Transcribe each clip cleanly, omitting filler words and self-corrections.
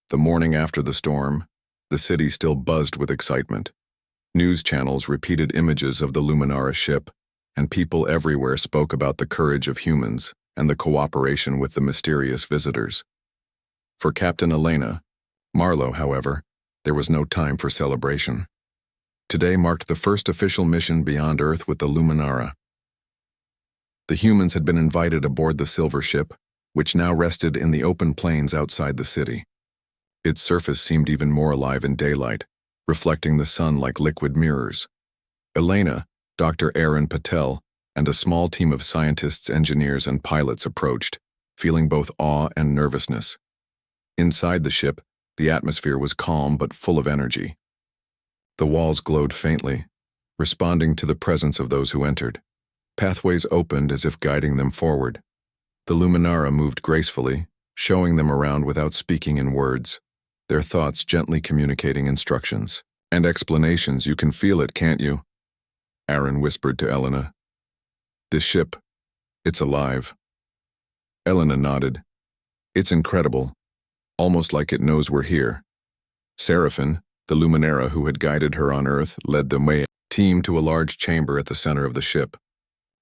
The morning after the storm, the city still buzzed with excitement. News channels repeated images of the Luminara ship, and people everywhere spoke about the courage of humans and the cooperation with the mysterious visitors. For Captain Elena, Marlowe, however, there was no time for celebration. Today marked the first official mission beyond Earth with the Luminara. The humans had been invited aboard the silver ship, which now rested in the open plains outside the city. Its surface seemed even more alive in daylight, reflecting the sun like liquid mirrors. Elena, Dr. Aaron Patel, and a small team of scientists, engineers, and pilots approached, feeling both awe and nervousness. Inside the ship, the atmosphere was calm but full of energy. The walls glowed faintly, responding to the presence of those who entered. Pathways opened as if guiding them forward. The Luminara moved gracefully, showing them around without speaking in words, their thoughts gently communicating instructions. And explanations, you can feel it, can't you? Aaron whispered to Elena. This ship, it's alive. Elena nodded. It's incredible, almost like it knows we're here. Seraphin, the Luminara who had guided her on Earth, led the team to a large chamber at the center of the ship.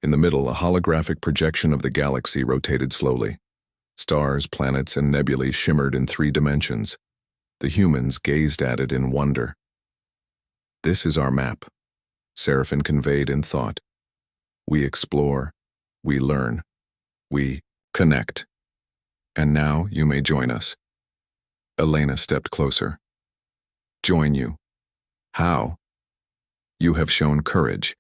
In the middle, a holographic projection of the galaxy rotated slowly. Stars, planets, and nebulae shimmered in 3 dimensions. The humans gazed at it in wonder. This is our map, Seraphin conveyed in thought. We explore, we learn, we connect. And now you may join us. Elena stepped closer. Join you. How? You have shown courage.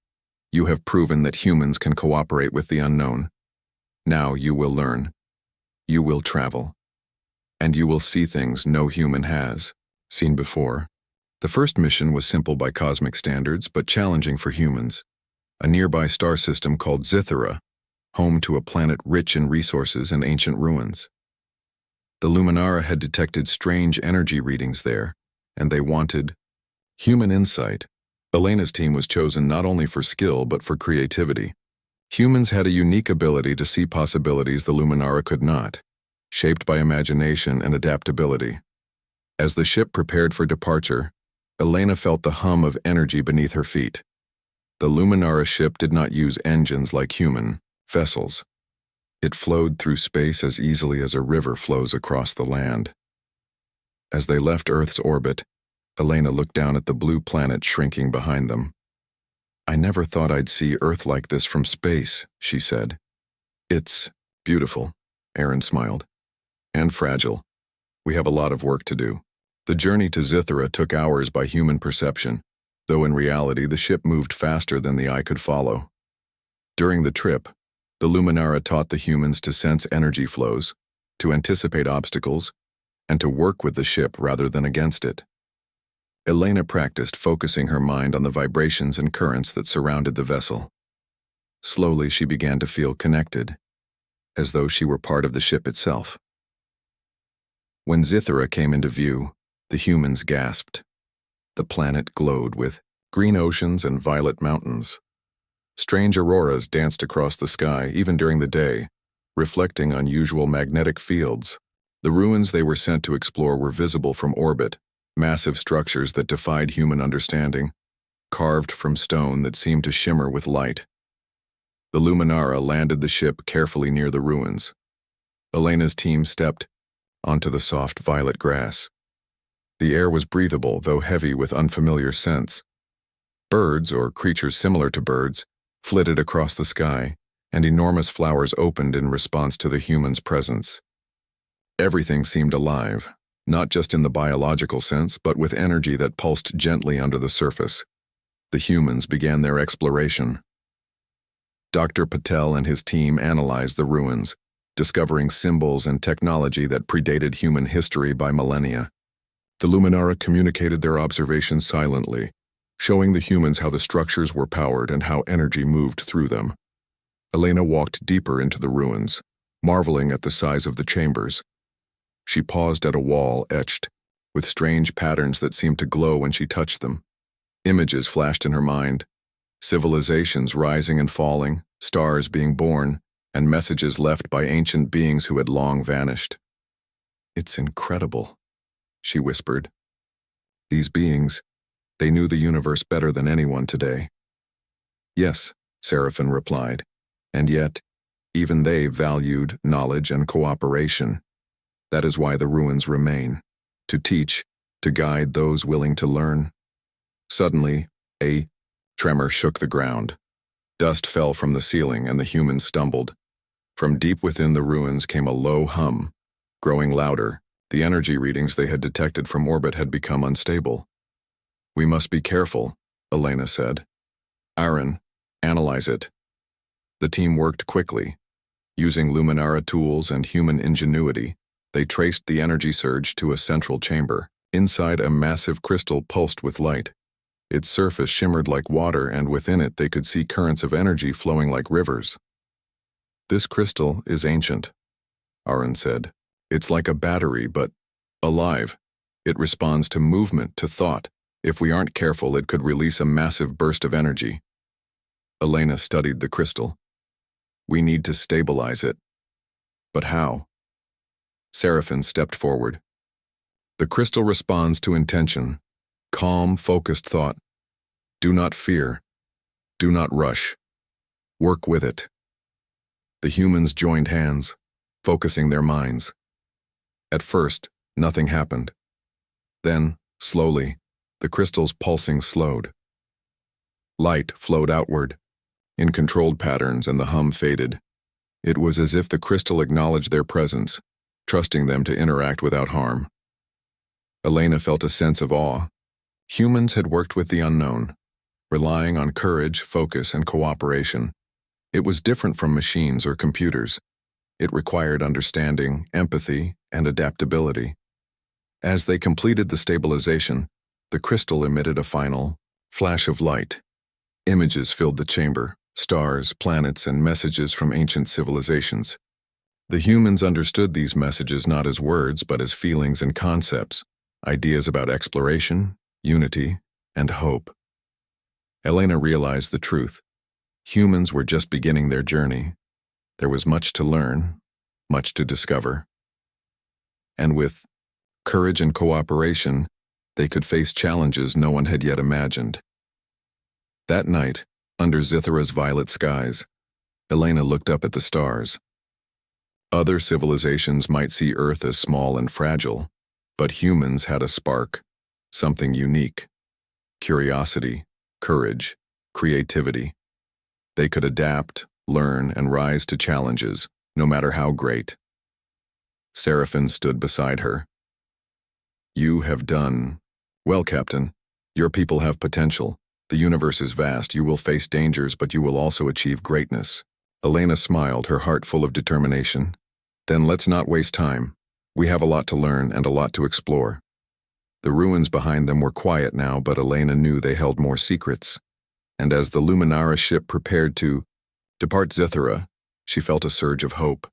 You have proven that humans can cooperate with the unknown. Now you will learn. You will travel. And you will see things no human has seen before. The first mission was simple by cosmic standards, but challenging for humans. A nearby star system called Zythera, home to a planet rich in resources and ancient ruins. The Luminara had detected strange energy readings there, and they wanted human insight. Elena's team was chosen not only for skill, but for creativity. Humans had a unique ability to see possibilities the Luminara could not, shaped by imagination and adaptability. As the ship prepared for departure, Elena felt the hum of energy beneath her feet. The Luminara ship did not use engines like human vessels. It flowed through space as easily as a river flows across the land. As they left Earth's orbit, Elena looked down at the blue planet shrinking behind them. I never thought I'd see Earth like this from space, she said. It's beautiful, Aaron smiled. And fragile. We have a lot of work to do. The journey to Zythera took hours by human perception, though in reality the ship moved faster than the eye could follow. During the trip, the Luminara taught the humans to sense energy flows, to anticipate obstacles, and to work with the ship rather than against it. Elena practiced focusing her mind on the vibrations and currents that surrounded the vessel. Slowly she began to feel connected, as though she were part of the ship itself. When Zythera came into view, the humans gasped. The planet glowed with green oceans and violet mountains. Strange auroras danced across the sky even during the day, reflecting unusual magnetic fields. The ruins they were sent to explore were visible from orbit, massive structures that defied human understanding, carved from stone that seemed to shimmer with light. The Luminara landed the ship carefully near the ruins. Elena's team stepped onto the soft violet grass. The air was breathable, though heavy with unfamiliar scents. Birds, or creatures similar to birds, flitted across the sky, and enormous flowers opened in response to the humans' presence. Everything seemed alive, not just in the biological sense, but with energy that pulsed gently under the surface. The humans began their exploration. Dr. Patel and his team analyzed the ruins, discovering symbols and technology that predated human history by millennia. The Luminara communicated their observations silently, showing the humans how the structures were powered and how energy moved through them. Elena walked deeper into the ruins, marveling at the size of the chambers. She paused at a wall etched with strange patterns that seemed to glow when she touched them. Images flashed in her mind, civilizations rising and falling, stars being born, and messages left by ancient beings who had long vanished. It's incredible, she whispered. These beings, they knew the universe better than anyone today. Yes, Seraphim replied, and yet, even they valued knowledge and cooperation. That is why the ruins remain, to teach, to guide those willing to learn. Suddenly, a tremor shook the ground. Dust fell from the ceiling and the humans stumbled. From deep within the ruins came a low hum. Growing louder, the energy readings they had detected from orbit had become unstable. We must be careful, Elena said. Aaron, analyze it. The team worked quickly. Using Luminara tools and human ingenuity, they traced the energy surge to a central chamber. Inside, a massive crystal pulsed with light. Its surface shimmered like water, and within it they could see currents of energy flowing like rivers. This crystal is ancient, Aaron said. It's like a battery, but alive. It responds to movement, to thought. If we aren't careful, it could release a massive burst of energy. Elena studied the crystal. We need to stabilize it. But how? Seraphim stepped forward. The crystal responds to intention. Calm, focused thought. Do not fear. Do not rush. Work with it. The humans joined hands, focusing their minds. At first, nothing happened. Then, slowly, the crystal's pulsing slowed. Light flowed outward, in controlled patterns, and the hum faded. It was as if the crystal acknowledged their presence, trusting them to interact without harm. Elena felt a sense of awe. Humans had worked with the unknown, relying on courage, focus, and cooperation. It was different from machines or computers. It required understanding, empathy, and adaptability. As they completed the stabilization, the crystal emitted a final flash of light. Images filled the chamber, stars, planets, and messages from ancient civilizations. The humans understood these messages not as words, but as feelings and concepts, ideas about exploration, unity, and hope. Elena realized the truth. Humans were just beginning their journey. There was much to learn, much to discover. And with courage and cooperation, they could face challenges no one had yet imagined. That night, under Zithara's violet skies, Elena looked up at the stars. Other civilizations might see Earth as small and fragile, but humans had a spark, something unique. Curiosity, courage, creativity. They could adapt, learn, and rise to challenges, no matter how great. Seraphim stood beside her. You have done well, Captain. Your people have potential. The universe is vast. You will face dangers, but you will also achieve greatness. Elena smiled, her heart full of determination. Then let's not waste time. We have a lot to learn and a lot to explore. The ruins behind them were quiet now, but Elena knew they held more secrets. And as the Luminara ship prepared to depart Zithara, she felt a surge of hope.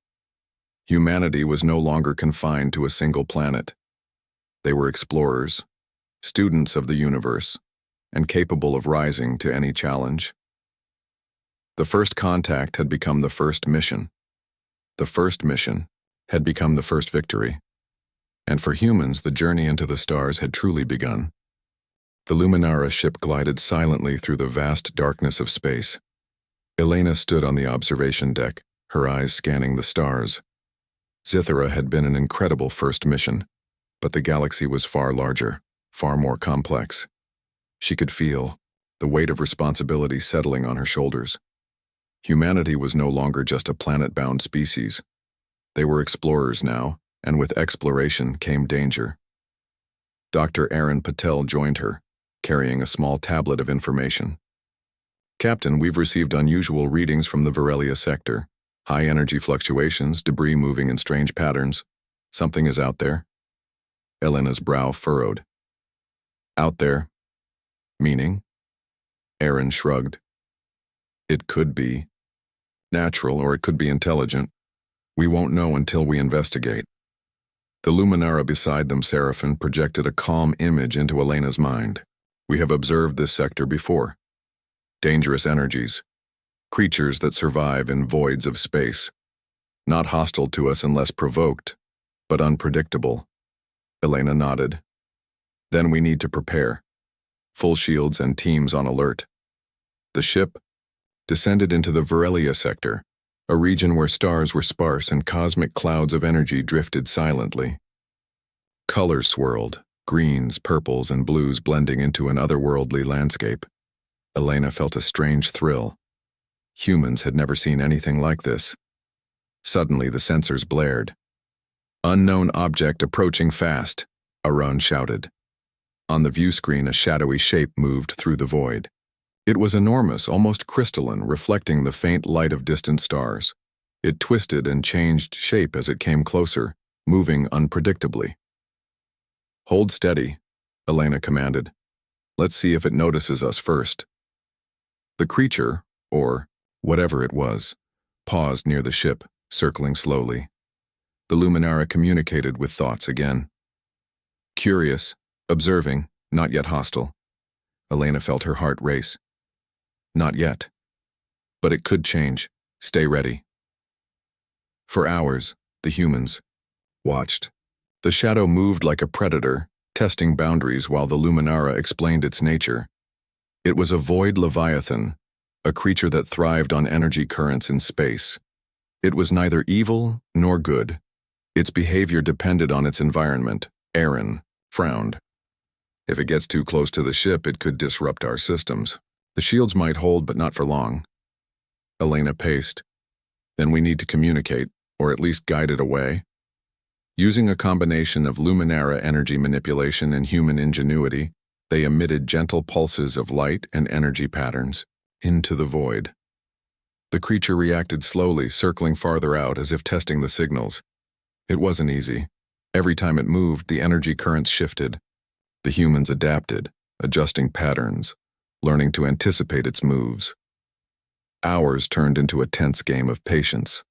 Humanity was no longer confined to a single planet. They were explorers, students of the universe, and capable of rising to any challenge. The first contact had become the first mission. The first mission had become the first victory. And for humans, the journey into the stars had truly begun. The Luminara ship glided silently through the vast darkness of space. Elena stood on the observation deck, her eyes scanning the stars. Zithara had been an incredible first mission, but the galaxy was far larger, far more complex. She could feel the weight of responsibility settling on her shoulders. Humanity was no longer just a planet-bound species. They were explorers now, and with exploration came danger. Dr. Aaron Patel joined her, carrying a small tablet of information. Captain, we've received unusual readings from the Varelia sector. High energy fluctuations, debris moving in strange patterns. Something is out there. Elena's brow furrowed. Out there? Meaning? Aaron shrugged. It could be natural, or it could be intelligent. We won't know until we investigate. The Luminara beside them, Seraphim, projected a calm image into Elena's mind. We have observed this sector before. Dangerous energies. Creatures that survive in voids of space. Not hostile to us unless provoked, but unpredictable. Elena nodded. Then we need to prepare. Full shields and teams on alert. The ship descended into the Varelia sector, a region where stars were sparse and cosmic clouds of energy drifted silently. Colors swirled, greens, purples, and blues blending into an otherworldly landscape. Elena felt a strange thrill. Humans had never seen anything like this. Suddenly the sensors blared. "Unknown object approaching fast," Aron shouted. On the view screen, a shadowy shape moved through the void. It was enormous, almost crystalline, reflecting the faint light of distant stars. It twisted and changed shape as it came closer, moving unpredictably. "Hold steady," Elena commanded. "Let's see if it notices us first." The creature, or whatever it was, paused near the ship, circling slowly. The Luminara communicated with thoughts again. Curious, observing, not yet hostile. Elena felt her heart race. Not yet. But it could change. Stay ready. For hours, the humans watched. The shadow moved like a predator, testing boundaries while the Luminara explained its nature. It was a void leviathan, a creature that thrived on energy currents in space. It was neither evil nor good. Its behavior depended on its environment. Aron frowned. "If it gets too close to the ship, it could disrupt our systems. The shields might hold, but not for long." Elena paced. "Then we need to communicate, or at least guide it away." Using a combination of Luminara energy manipulation and human ingenuity, they emitted gentle pulses of light and energy patterns into the void. The creature reacted slowly, circling farther out as if testing the signals. It wasn't easy. Every time it moved, the energy currents shifted. The humans adapted, adjusting patterns, learning to anticipate its moves. Hours turned into a tense game of patience.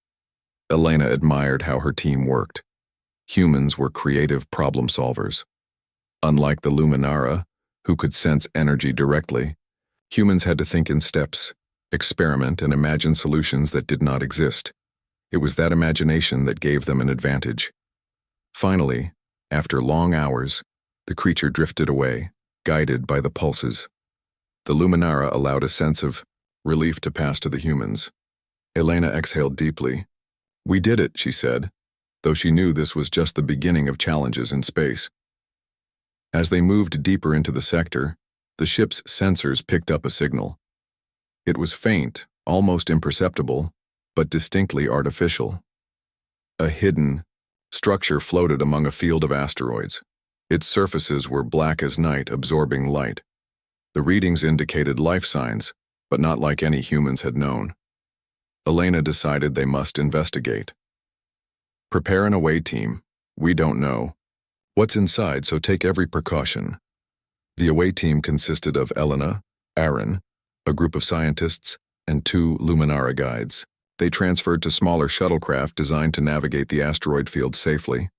Elena admired how her team worked. Humans were creative problem solvers. Unlike the Luminara, who could sense energy directly, humans had to think in steps, experiment, and imagine solutions that did not exist. It was that imagination that gave them an advantage. Finally, after long hours, the creature drifted away, guided by the pulses. The Luminara allowed a sense of relief to pass to the humans. Elena exhaled deeply. "We did it," she said, though she knew this was just the beginning of challenges in space. As they moved deeper into the sector, the ship's sensors picked up a signal. It was faint, almost imperceptible, but distinctly artificial. A hidden structure floated among a field of asteroids. Its surfaces were black as night, absorbing light. The readings indicated life signs, but not like any humans had known. Elena decided they must investigate. "Prepare an away team. We don't know what's inside, so take every precaution." The away team consisted of Elena, Aron, a group of scientists, and 2 Luminara guides. They transferred to smaller shuttlecraft designed to navigate the asteroid field safely.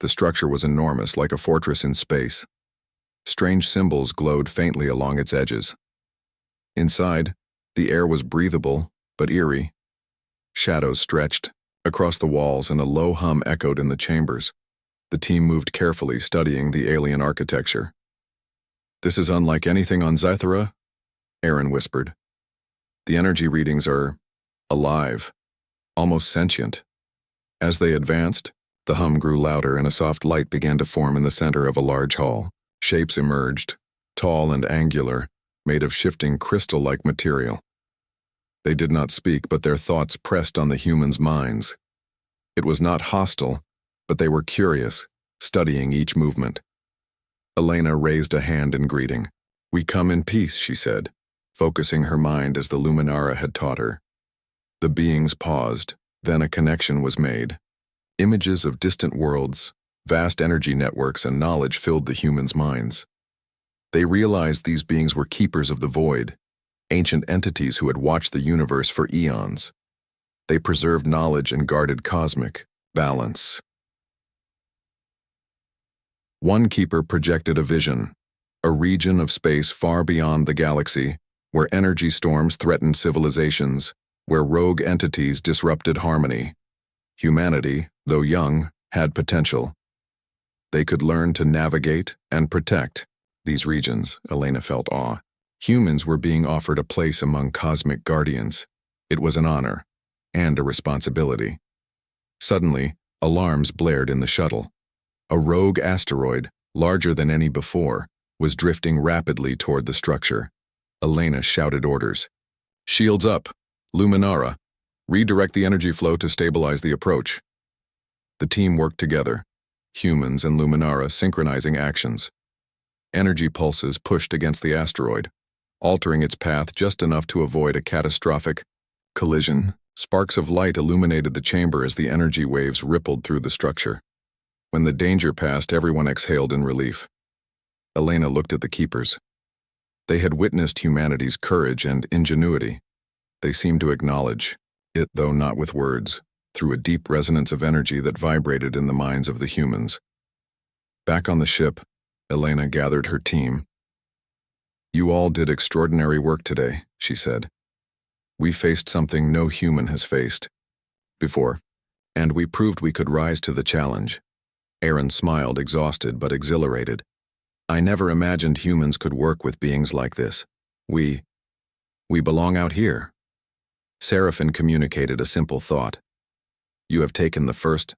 The structure was enormous, like a fortress in space. Strange symbols glowed faintly along its edges. Inside, the air was breathable, but eerie. Shadows stretched across the walls and a low hum echoed in the chambers. The team moved carefully, studying the alien architecture. "This is unlike anything on Zythera," Aron whispered. "The energy readings are alive, almost sentient." As they advanced, the hum grew louder and a soft light began to form in the center of a large hall. Shapes emerged, tall and angular, made of shifting crystal-like material. They did not speak, but their thoughts pressed on the humans' minds. It was not hostile, but they were curious, studying each movement. Elena raised a hand in greeting. "We come in peace," she said, focusing her mind as the Luminara had taught her. The beings paused, then a connection was made. Images of distant worlds, vast energy networks, and knowledge filled the humans' minds. They realized these beings were keepers of the void, ancient entities who had watched the universe for eons. They preserved knowledge and guarded cosmic balance. One keeper projected a vision, a region of space far beyond the galaxy, where energy storms threatened civilizations, where rogue entities disrupted harmony. Humanity, though young, had potential. They could learn to navigate and protect these regions. Elena felt awe. Humans were being offered a place among cosmic guardians. It was an honor and a responsibility. Suddenly, alarms blared in the shuttle. A rogue asteroid, larger than any before, was drifting rapidly toward the structure. Elena shouted orders. "Shields up! Luminara! Redirect the energy flow to stabilize the approach." The team worked together, humans and Luminara synchronizing actions. Energy pulses pushed against the asteroid, altering its path just enough to avoid a catastrophic collision. Sparks of light illuminated the chamber as the energy waves rippled through the structure. When the danger passed, everyone exhaled in relief. Elena looked at the keepers. They had witnessed humanity's courage and ingenuity. They seemed to acknowledge it, though not with words, through a deep resonance of energy that vibrated in the minds of the humans. Back on the ship, Elena gathered her team. "You all did extraordinary work today," she said. "We faced something no human has faced before, and we proved we could rise to the challenge." Aaron smiled, exhausted but exhilarated. "I never imagined humans could work with beings like this. We belong out here." Seraphin communicated a simple thought. "You have taken the first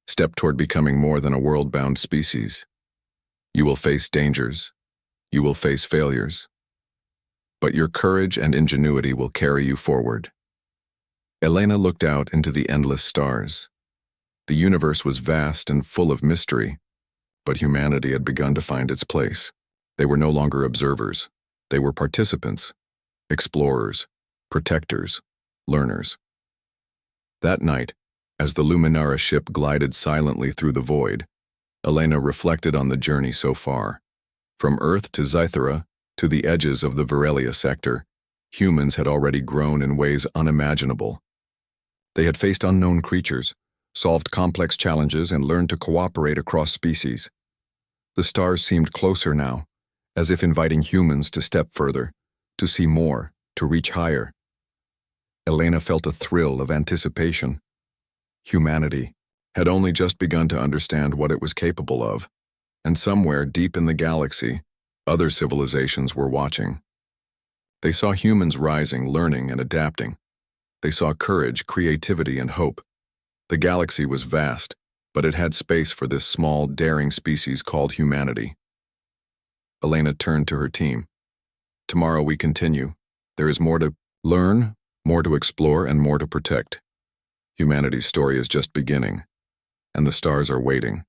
step toward becoming more than a world-bound species. You will face dangers. You will face failures. But your courage and ingenuity will carry you forward." Elena looked out into the endless stars. The universe was vast and full of mystery, but humanity had begun to find its place. They were no longer observers. They were participants, explorers, protectors, learners. That night, as the Luminara ship glided silently through the void, Elena reflected on the journey so far. From Earth to Zythera, to the edges of the Virelia sector, humans had already grown in ways unimaginable. They had faced unknown creatures, solved complex challenges, and learned to cooperate across species. The stars seemed closer now, as if inviting humans to step further, to see more, to reach higher. Elena felt a thrill of anticipation. Humanity had only just begun to understand what it was capable of, and somewhere deep in the galaxy, other civilizations were watching. They saw humans rising, learning, and adapting. They saw courage, creativity, and hope. The galaxy was vast, but it had space for this small, daring species called humanity. Elena turned to her team. "Tomorrow we continue. There is more to learn, more to explore, and more to protect. Humanity's story is just beginning, and the stars are waiting."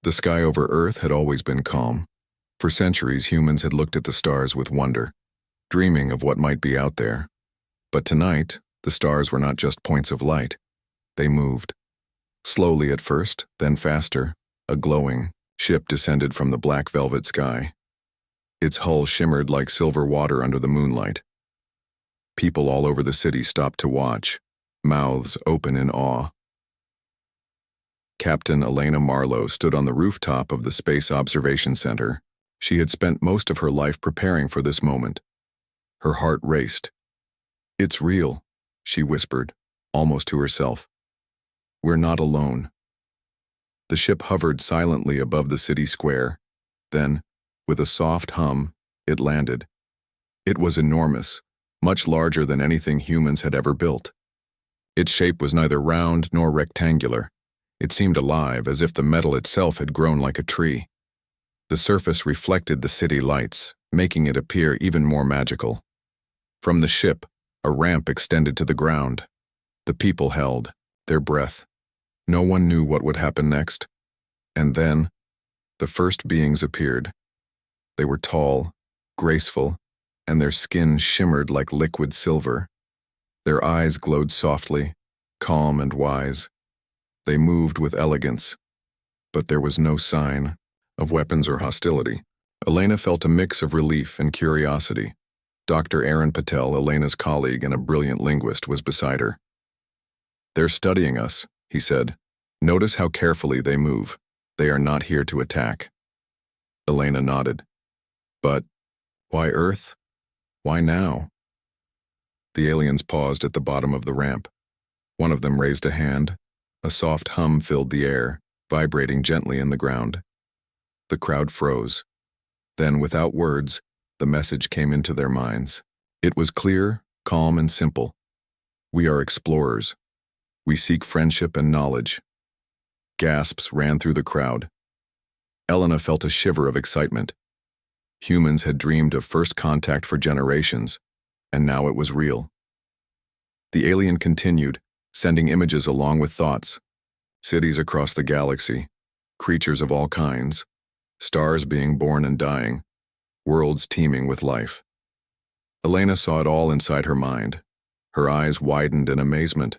The sky over Earth had always been calm. For centuries, humans had looked at the stars with wonder, dreaming of what might be out there. But tonight, the stars were not just points of light. They moved. Slowly at first, then faster, a glowing ship descended from the black velvet sky. Its hull shimmered like silver water under the moonlight. People all over the city stopped to watch, mouths open in awe. Captain Elena Marlowe stood on the rooftop of the Space Observation Center. She had spent most of her life preparing for this moment. Her heart raced. "It's real," she whispered, almost to herself. "We're not alone." The ship hovered silently above the city square. Then, with a soft hum, it landed. It was enormous, much larger than anything humans had ever built. Its shape was neither round nor rectangular. It seemed alive, as if the metal itself had grown like a tree. The surface reflected the city lights, making it appear even more magical. From the ship, a ramp extended to the ground. The people held their breath. No one knew what would happen next. And then, the first beings appeared. They were tall, graceful, and their skin shimmered like liquid silver. Their eyes glowed softly, calm and wise. They moved with elegance, but there was no sign of weapons or hostility. Elena felt a mix of relief and curiosity. Dr. Aaron Patel, Elena's colleague and a brilliant linguist, was beside her. "They're studying us," he said. "Notice how carefully they move. They are not here to attack." Elena nodded. "But why Earth? Why now?" The aliens paused at the bottom of the ramp. One of them raised a hand. A soft hum filled the air, vibrating gently in the ground. The crowd froze. Then, without words, the message came into their minds. It was clear, calm, and simple. We are explorers. We seek friendship and knowledge. Gasps ran through the crowd. Elena felt a shiver of excitement. Humans had dreamed of first contact for generations, and now it was real. The alien continued, sending images along with thoughts. Cities across the galaxy, creatures of all kinds, stars being born and dying, worlds teeming with life. Elena saw it all inside her mind. Her eyes widened in amazement.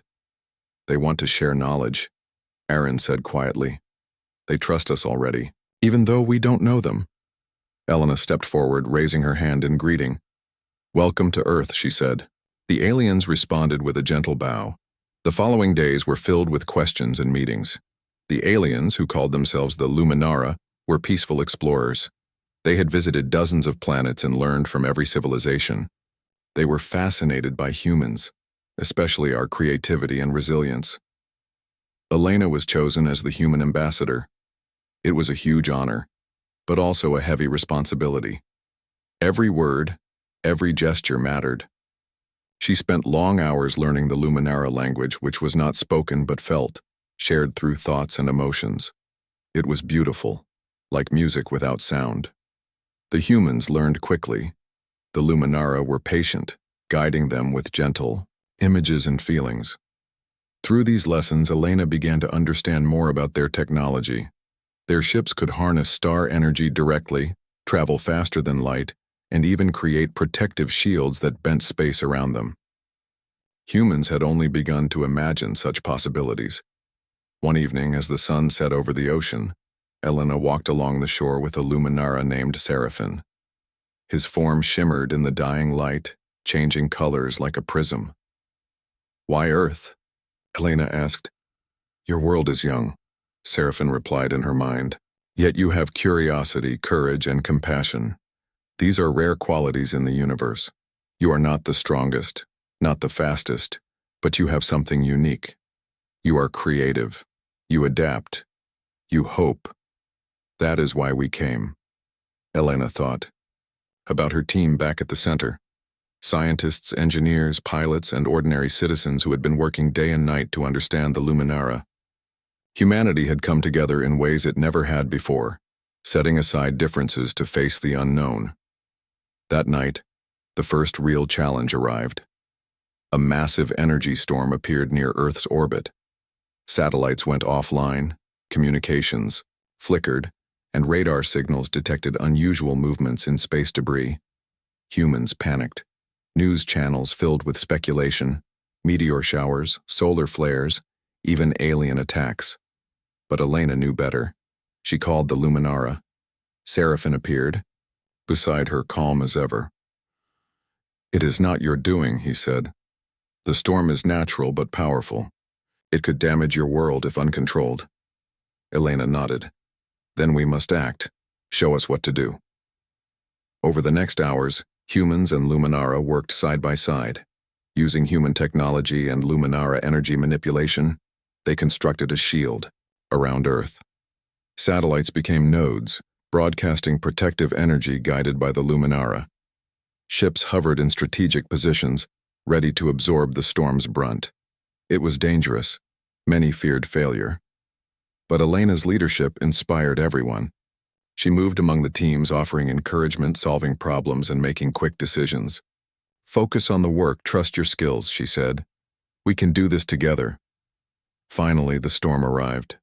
They want to share knowledge, Aaron said quietly. They trust us already, even though we don't know them. Elena stepped forward, raising her hand in greeting. Welcome to Earth, she said. The aliens responded with a gentle bow. The following days were filled with questions and meetings. The aliens, who called themselves the Luminara, were peaceful explorers. They had visited dozens of planets and learned from every civilization. They were fascinated by humans, especially our creativity and resilience. Elena was chosen as the human ambassador. It was a huge honor, but also a heavy responsibility. Every word, every gesture mattered. She spent long hours learning the Luminara language, which was not spoken but felt, shared through thoughts and emotions. It was beautiful, like music without sound. The humans learned quickly. The Luminara were patient, guiding them with gentle images and feelings. Through these lessons, Elena began to understand more about their technology. Their ships could harness star energy directly, travel faster than light, and even create protective shields that bent space around them. Humans had only begun to imagine such possibilities. One evening, as the sun set over the ocean, Elena walked along the shore with a Luminara named Seraphin. His form shimmered in the dying light, changing colors like a prism. Why Earth? Elena asked. Your world is young, Seraphin replied in her mind. Yet you have curiosity, courage, and compassion. These are rare qualities in the universe. You are not the strongest, not the fastest, but you have something unique. You are creative. You adapt. You hope. That is why we came. Elena thought. About her team back at the center. Scientists, engineers, pilots, and ordinary citizens who had been working day and night to understand the Luminara. Humanity had come together in ways it never had before, setting aside differences to face the unknown. That night, the first real challenge arrived. A massive energy storm appeared near Earth's orbit. Satellites went offline, communications flickered, and radar signals detected unusual movements in space debris. Humans panicked. News channels filled with speculation, meteor showers, solar flares, even alien attacks. But Elena knew better. She called the Luminara. Seraphin appeared, beside her calm as ever. It is not your doing, he said. The storm is natural but powerful. It could damage your world if uncontrolled. Elena nodded. Then we must act. Show us what to do. Over the next hours, humans and Luminara worked side by side. Using human technology and Luminara energy manipulation, they constructed a shield around Earth. Satellites became nodes, broadcasting protective energy guided by the Luminara. Ships hovered in strategic positions, ready to absorb the storm's brunt. It was dangerous. Many feared failure. But Elena's leadership inspired everyone. She moved among the teams, offering encouragement, solving problems, and making quick decisions. Focus on the work, trust your skills, she said. We can do this together. Finally, the storm arrived.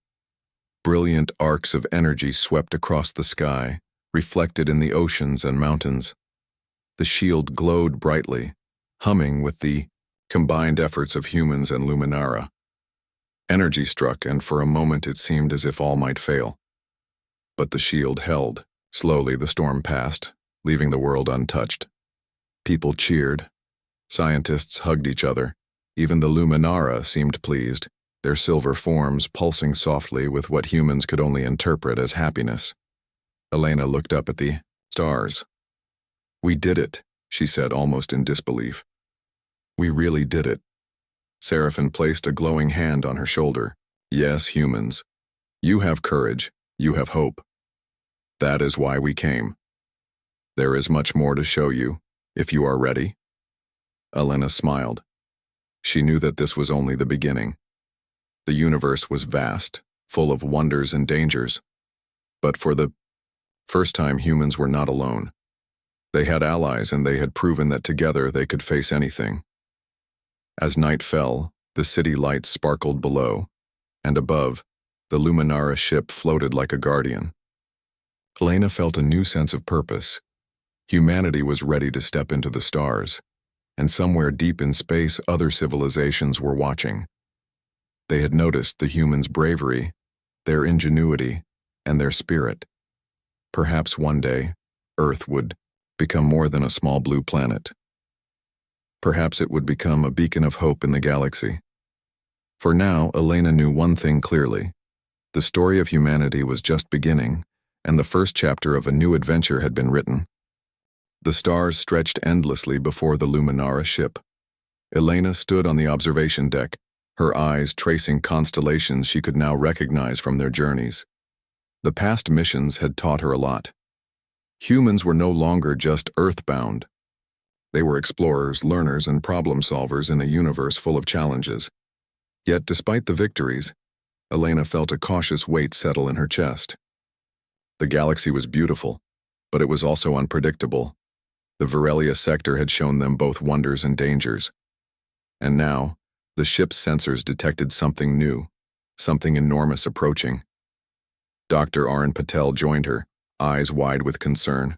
Brilliant arcs of energy swept across the sky, reflected in the oceans and mountains. The shield glowed brightly, humming with the combined efforts of humans and Luminara. Energy struck, and for a moment it seemed as if all might fail. But the shield held. Slowly the storm passed, leaving the world untouched. People cheered. Scientists hugged each other. Even the Luminara seemed pleased, their silver forms pulsing softly with what humans could only interpret as happiness. Elena looked up at the stars. We did it, she said, almost in disbelief. We really did it. Seraphin placed a glowing hand on her shoulder. Yes, humans. You have courage. You have hope. That is why we came. There is much more to show you, if you are ready." Elena smiled. She knew that this was only the beginning. The universe was vast, full of wonders and dangers. But for the first time, humans were not alone. They had allies, and they had proven that together they could face anything. As night fell, the city lights sparkled below, and above, the Luminara ship floated like a guardian. Elena felt a new sense of purpose. Humanity was ready to step into the stars, and somewhere deep in space, other civilizations were watching. They had noticed the humans' bravery, their ingenuity, and their spirit. Perhaps one day, Earth would become more than a small blue planet. Perhaps it would become a beacon of hope in the galaxy. For now, Elena knew one thing clearly. The story of humanity was just beginning, and the first chapter of a new adventure had been written. The stars stretched endlessly before the Luminara ship. Elena stood on the observation deck, her eyes tracing constellations she could now recognize from their journeys. The past missions had taught her a lot. Humans were no longer just earthbound. They were explorers, learners, and problem solvers in a universe full of challenges. Yet, despite the victories, Elena felt a cautious weight settle in her chest. The galaxy was beautiful, but it was also unpredictable. The Virelia sector had shown them both wonders and dangers. And now, the ship's sensors detected something new, something enormous approaching. Dr. Arun Patel joined her, eyes wide with concern.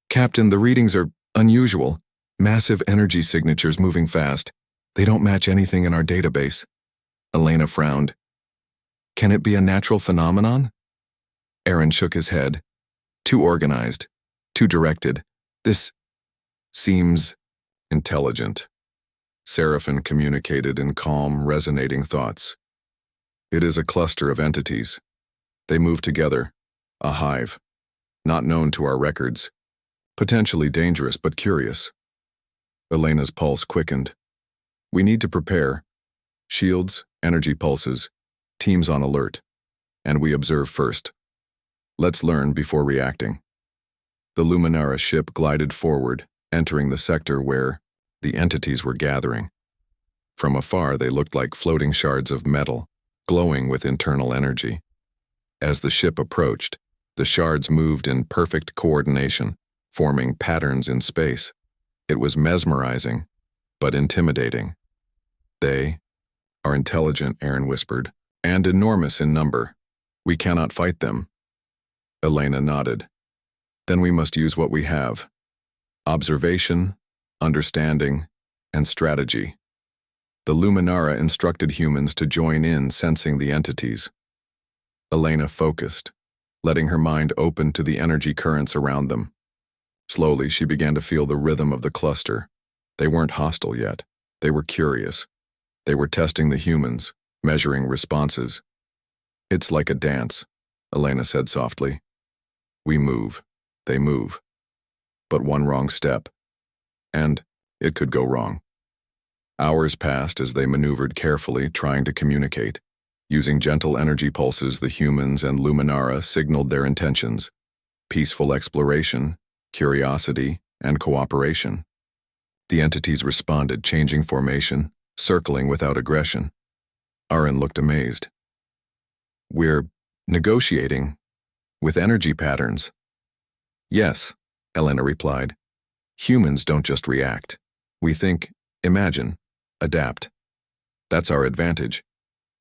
"Captain, the readings are unusual. Massive energy signatures moving fast. They don't match anything in our database." Elena frowned. "Can it be a natural phenomenon?" Arun shook his head. "Too organized, too directed. This seems intelligent." Seraphin communicated in calm, resonating thoughts. "It is a cluster of entities. They move together, a hive, not known to our records, potentially dangerous but curious." Elena's pulse quickened. "We need to prepare. Shields, energy pulses, teams on alert, and we observe first. Let's learn before reacting." The Luminara ship glided forward, entering the sector where the entities were gathering. From afar, they looked like floating shards of metal, glowing with internal energy. As the ship approached, the shards moved in perfect coordination, forming patterns in space. It was mesmerizing, but intimidating. "They are intelligent," Arun whispered, "and enormous in number. We cannot fight them." Elena nodded. "Then we must use what we have: observation, understanding, and strategy." The Luminara instructed humans to join in sensing the entities. Elena focused, letting her mind open to the energy currents around them. Slowly, she began to feel the rhythm of the cluster. They weren't hostile yet. They were curious. They were testing the humans, measuring responses. "It's like a dance," Elena said softly. "We move. They move. But one wrong step, and it could go wrong." Hours passed as they maneuvered carefully, trying to communicate. Using gentle energy pulses, the humans and Luminara signaled their intentions: peaceful exploration, curiosity, and cooperation. The entities responded, changing formation, circling without aggression. Arun looked amazed. "We're negotiating with energy patterns." "Yes," Elena replied. "Humans don't just react. We think, imagine, adapt. That's our advantage."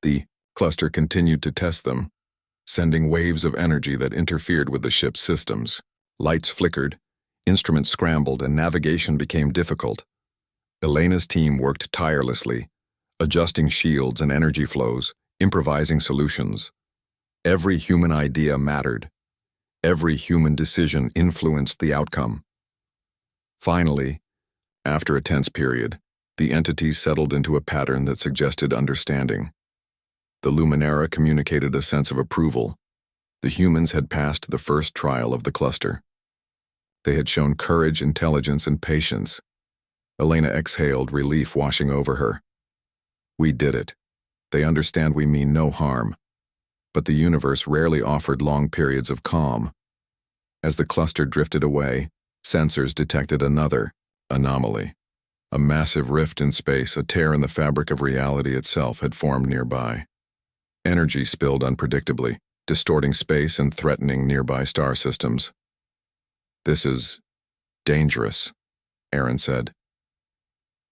The cluster continued to test them, sending waves of energy that interfered with the ship's systems. Lights flickered, instruments scrambled, and navigation became difficult. Elena's team worked tirelessly, adjusting shields and energy flows, improvising solutions. Every human idea mattered. Every human decision influenced the outcome. Finally, after a tense period, the entities settled into a pattern that suggested understanding. The Luminara communicated a sense of approval. The humans had passed the first trial of the cluster. They had shown courage, intelligence, and patience. Elena exhaled, relief washing over her. "We did it. They understand we mean no harm." But the universe rarely offered long periods of calm. As the cluster drifted away, sensors detected another anomaly. A massive rift in space, a tear in the fabric of reality itself, had formed nearby. Energy spilled unpredictably, distorting space and threatening nearby star systems. "This is dangerous," Aaron said.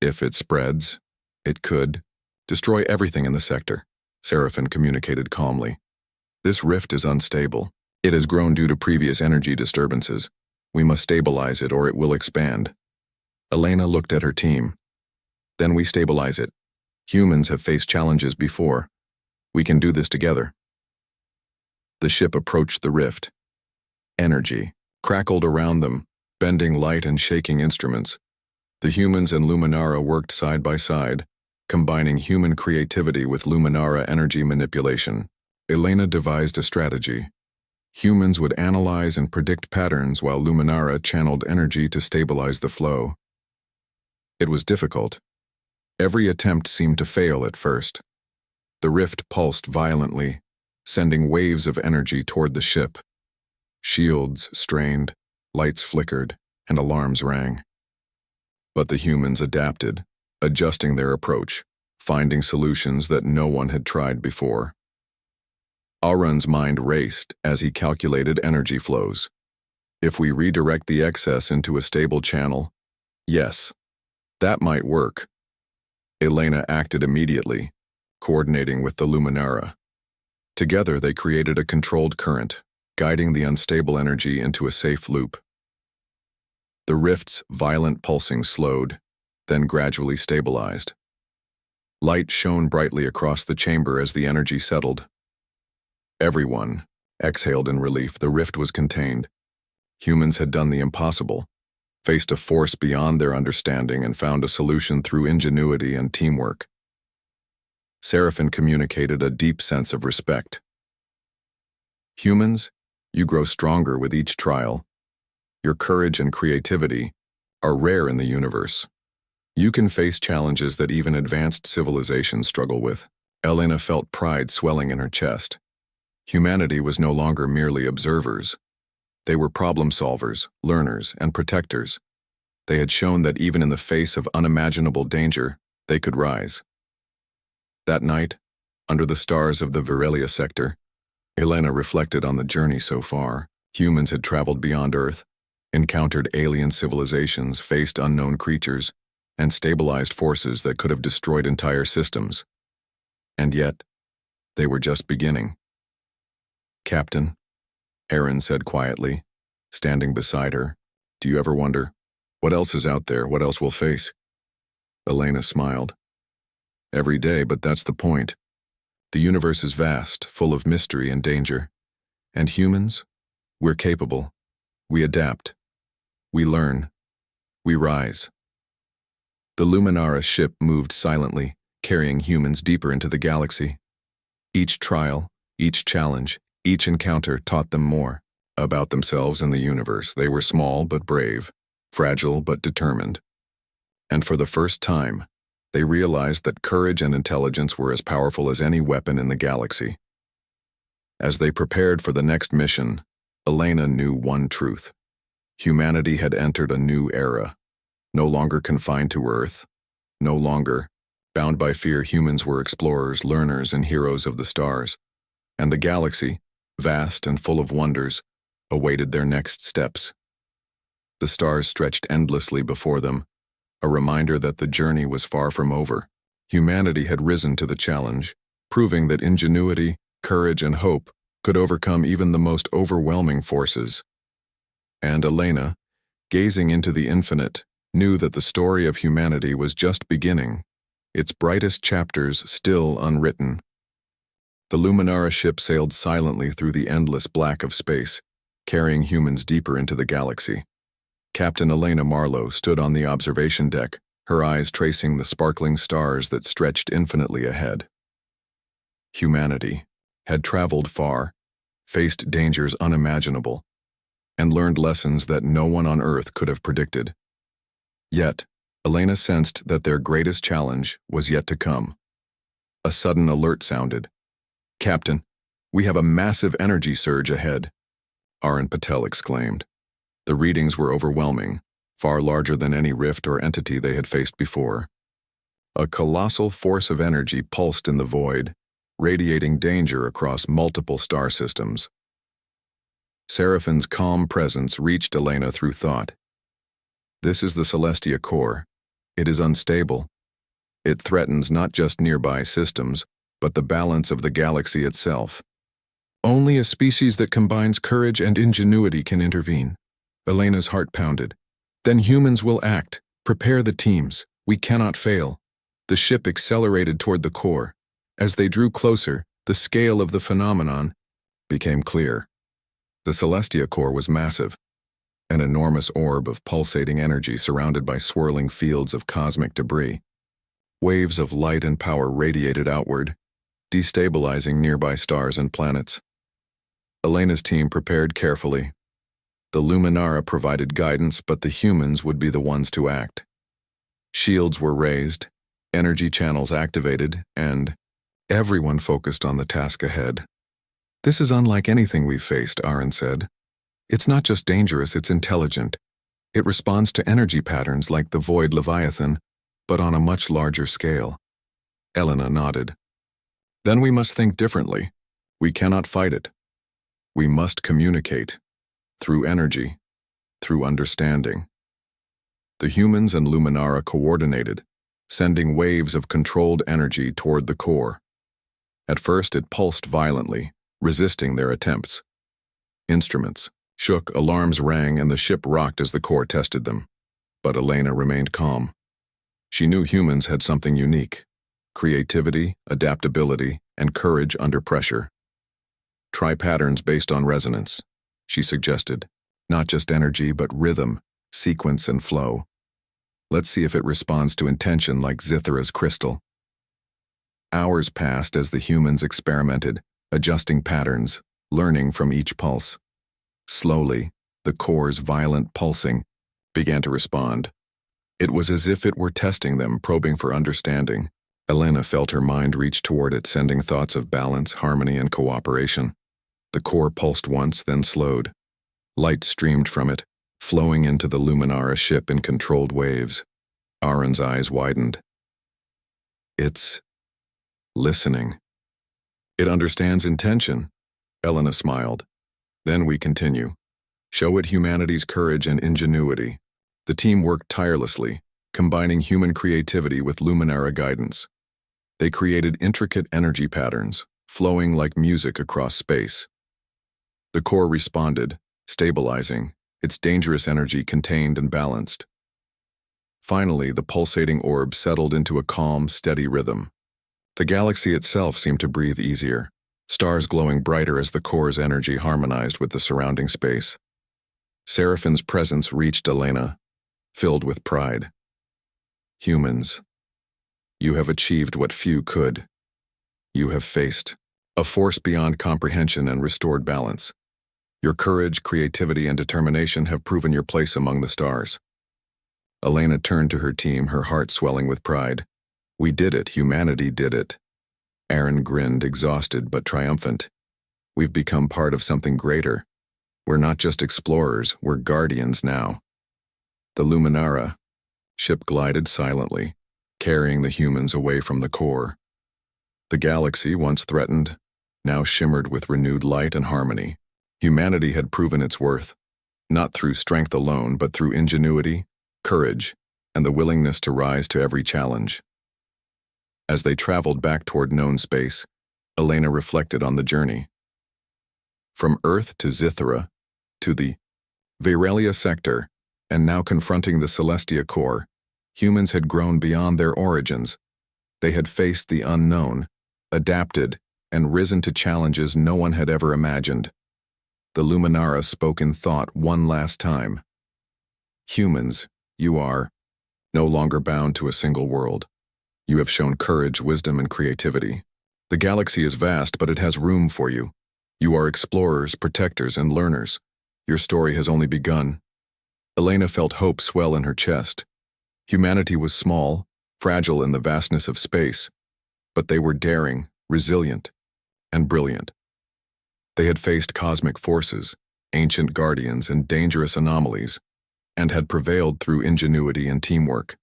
"If it spreads, it could destroy everything in the sector," Seraphin communicated calmly. "This rift is unstable. It has grown due to previous energy disturbances. We must stabilize it or it will expand." Elena looked at her team. "Then we stabilize it. Humans have faced challenges before. We can do this together." The ship approached the rift. Energy crackled around them, bending light and shaking instruments. The humans and Luminara worked side by side, combining human creativity with Luminara energy manipulation. Elena devised a strategy. Humans would analyze and predict patterns while Luminara channeled energy to stabilize the flow. It was difficult. Every attempt seemed to fail at first. The rift pulsed violently, sending waves of energy toward the ship. Shields strained, lights flickered, and alarms rang. But the humans adapted, adjusting their approach, finding solutions that no one had tried before. Aaron's mind raced as he calculated energy flows. If we redirect the excess into a stable channel, yes, that might work. Elena acted immediately, coordinating with the Luminara. Together they created a controlled current, guiding the unstable energy into a safe loop. The rift's violent pulsing slowed, then gradually stabilized. Light shone brightly across the chamber as the energy settled. Everyone exhaled in relief. The rift was contained. Humans had done the impossible, faced a force beyond their understanding, and found a solution through ingenuity and teamwork. Seraphin communicated a deep sense of respect. "Humans, you grow stronger with each trial. Your courage and creativity are rare in the universe. You can face challenges that even advanced civilizations struggle with." Elena felt pride swelling in her chest. Humanity was no longer merely observers. They were problem solvers, learners, and protectors. They had shown that even in the face of unimaginable danger, they could rise. That night, under the stars of the Virelia sector, Elena reflected on the journey so far. Humans had traveled beyond Earth, encountered alien civilizations, faced unknown creatures, and stabilized forces that could have destroyed entire systems. And yet, they were just beginning. "Captain," Aaron said quietly, standing beside her, "do you ever wonder, what else is out there, what else we'll face?" Elena smiled. "Every day, but that's the point. The universe is vast, full of mystery and danger. And humans, we're capable. We adapt. We learn. We rise." The Luminara ship moved silently, carrying humans deeper into the galaxy. Each trial, each challenge, each encounter taught them more about themselves and the universe. They were small but brave, fragile but determined. And for the first time, they realized that courage and intelligence were as powerful as any weapon in the galaxy. As they prepared for the next mission, Elena knew one truth. Humanity had entered a new era. No longer confined to Earth, no longer bound by fear. Humans were explorers, learners, and heroes of the stars. And the galaxy, vast and full of wonders, awaited their next steps. The stars stretched endlessly before them, a reminder that the journey was far from over. Humanity had risen to the challenge, proving that ingenuity, courage, and hope could overcome even the most overwhelming forces. And Elena, gazing into the infinite, knew that the story of humanity was just beginning, its brightest chapters still unwritten. The Luminara ship sailed silently through the endless black of space, carrying humans deeper into the galaxy. Captain Elena Marlowe stood on the observation deck, her eyes tracing the sparkling stars that stretched infinitely ahead. Humanity had traveled far, faced dangers unimaginable, and learned lessons that no one on Earth could have predicted. Yet, Elena sensed that their greatest challenge was yet to come. A sudden alert sounded. "Captain, we have a massive energy surge ahead," Arun Patel exclaimed. The readings were overwhelming, far larger than any rift or entity they had faced before. A colossal force of energy pulsed in the void, radiating danger across multiple star systems. Seraphine's calm presence reached Elena through thought. This is the Celestia core. It is unstable. It threatens not just nearby systems, but the balance of the galaxy itself. Only a species that combines courage and ingenuity can intervene. Elena's heart pounded. Then humans will act. Prepare the teams. We cannot fail. The ship accelerated toward the core. As they drew closer, the scale of the phenomenon became clear. The Celestia core was massive, an enormous orb of pulsating energy surrounded by swirling fields of cosmic debris. Waves of light and power radiated outward, destabilizing nearby stars and planets. Elena's team prepared carefully. The Luminara provided guidance, but the humans would be the ones to act. Shields were raised, energy channels activated, and everyone focused on the task ahead. This is unlike anything we've faced, Aaron said. It's not just dangerous, it's intelligent. It responds to energy patterns like the Void Leviathan, but on a much larger scale. Elena nodded. Then we must think differently. We cannot fight it. We must communicate. Through energy. Through understanding. The humans and Luminara coordinated, sending waves of controlled energy toward the core. At first it pulsed violently, resisting their attempts. Instruments shook, alarms rang, and the ship rocked as the core tested them. But Elena remained calm. She knew humans had something unique: creativity, adaptability, and courage under pressure. Try patterns based on resonance, she suggested. Not just energy, but rhythm, sequence, and flow. Let's see if it responds to intention like Zithra's crystal. Hours passed as the humans experimented, adjusting patterns, learning from each pulse. Slowly, the core's violent pulsing began to respond. It was as if it were testing them, probing for understanding. Elena felt her mind reach toward it, sending thoughts of balance, harmony, and cooperation. The core pulsed once, then slowed. Light streamed from it, flowing into the Luminara ship in controlled waves. Aaron's eyes widened. It's listening. It understands intention. Elena smiled. Then we continue. Show it humanity's courage and ingenuity. The team worked tirelessly, combining human creativity with Luminara guidance. They created intricate energy patterns, flowing like music across space. The core responded, stabilizing, its dangerous energy contained and balanced. Finally, the pulsating orb settled into a calm, steady rhythm. The galaxy itself seemed to breathe easier, stars glowing brighter as the core's energy harmonized with the surrounding space. Seraphine's presence reached Elena, filled with pride. Humans, you have achieved what few could. You have faced a force beyond comprehension and restored balance. Your courage, creativity, and determination have proven your place among the stars. Elena turned to her team, her heart swelling with pride. We did it, humanity did it. Aaron grinned, exhausted but triumphant. We've become part of something greater. We're not just explorers, we're guardians now. The Luminara ship glided silently, carrying the humans away from the core. The galaxy, once threatened, now shimmered with renewed light and harmony. Humanity had proven its worth, not through strength alone, but through ingenuity, courage, and the willingness to rise to every challenge. As they traveled back toward known space, Elena reflected on the journey. From Earth to Zithra, to the Viralia sector, and now confronting the Celestia core, humans had grown beyond their origins. They had faced the unknown, adapted, and risen to challenges no one had ever imagined. The Luminara spoke in thought one last time. Humans, you are no longer bound to a single world. You have shown courage, wisdom, and creativity. The galaxy is vast, but it has room for you. You are explorers, protectors, and learners. Your story has only begun. Elena felt hope swell in her chest. Humanity was small, fragile in the vastness of space, but they were daring, resilient, and brilliant. They had faced cosmic forces, ancient guardians, and dangerous anomalies, and had prevailed through ingenuity and teamwork.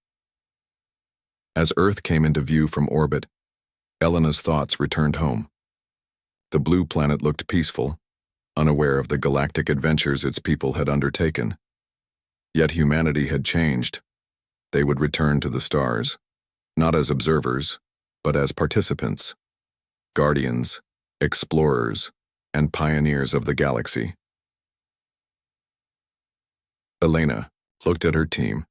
As Earth came into view from orbit, Elena's thoughts returned home. The blue planet looked peaceful, unaware of the galactic adventures its people had undertaken. Yet humanity had changed. They would return to the stars, not as observers, but as participants, guardians, explorers, and pioneers of the galaxy. Elena looked at her team,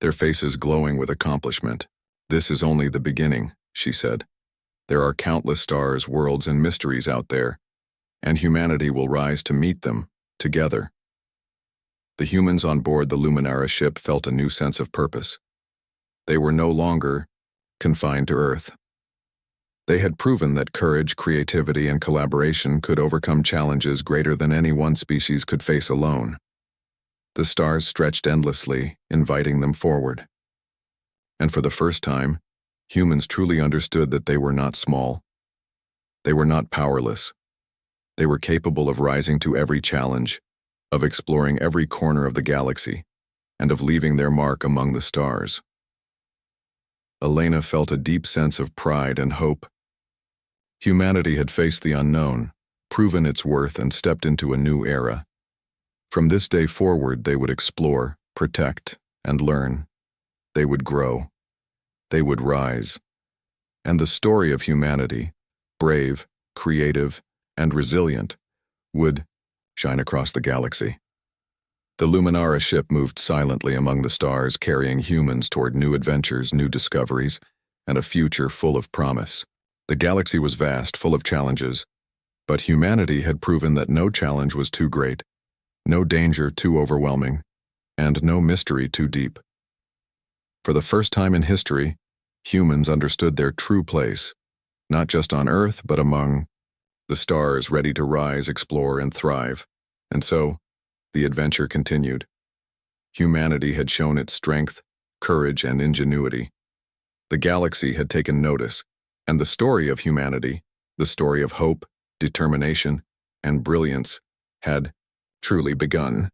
their faces glowing with accomplishment. "This is only the beginning," she said. "There are countless stars, worlds, and mysteries out there, and humanity will rise to meet them, together." The humans on board the Luminara ship felt a new sense of purpose. They were no longer confined to Earth. They had proven that courage, creativity, and collaboration could overcome challenges greater than any one species could face alone. The stars stretched endlessly, inviting them forward. And for the first time, humans truly understood that they were not small. They were not powerless. They were capable of rising to every challenge, of exploring every corner of the galaxy, and of leaving their mark among the stars. Elena felt a deep sense of pride and hope. Humanity had faced the unknown, proven its worth, and stepped into a new era. From this day forward, they would explore, protect, and learn. They would grow. They would rise. And the story of humanity, brave, creative, and resilient, would shine across the galaxy. The Luminara ship moved silently among the stars, carrying humans toward new adventures, new discoveries, and a future full of promise. The galaxy was vast, full of challenges, but humanity had proven that no challenge was too great, no danger too overwhelming, and no mystery too deep. For the first time in history, humans understood their true place, not just on Earth, but among the stars, ready to rise, explore, and thrive. And so, the adventure continued. Humanity had shown its strength, courage, and ingenuity. The galaxy had taken notice, and the story of humanity, the story of hope, determination, and brilliance, had truly begun.